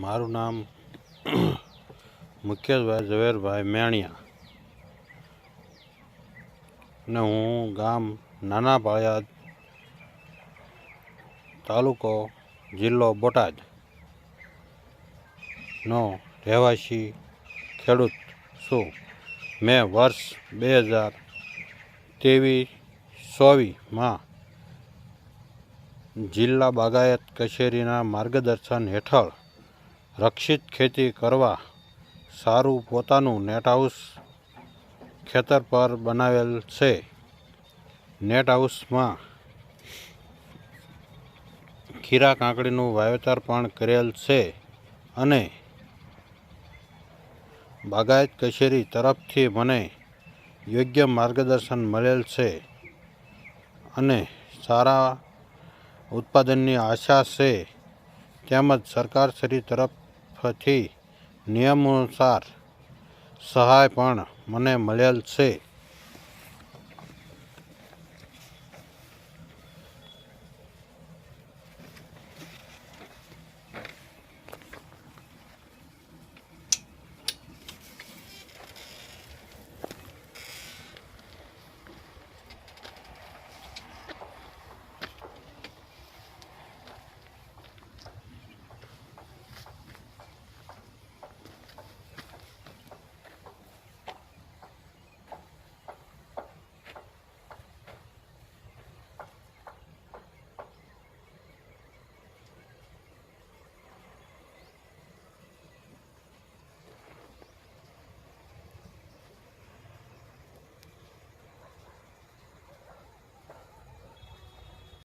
મારું નામ મુકેશભાઈ ઝવેરભાઈ મેણિયા અને હું ગામ નાના પાળિયાદ, તાલુકો જિલ્લો બોટાદ નો રહેવાસી ખેડૂત છું. મેં વર્ષ 2023-24માં જિલ્લા બાગાયત કચેરીના માર્ગદર્શન હેઠળ રક્ષિત ખેતી કરવા સારું પોતાનું નેટ હાઉસ ખેતર પર બનાવેલ છે. નેટ હાઉસમાં ખીરા કાકડીનું વાવેતર પણ કરેલ છે અને બાગાયત કચેરી તરફથી મને યોગ્ય માર્ગદર્શન મળેલ છે અને સારા ઉત્પાદનની આશા છે. તેમજ સરકારશ્રી તરફથી નિયમાનુસાર સહાય પણ મને મળેલ છે.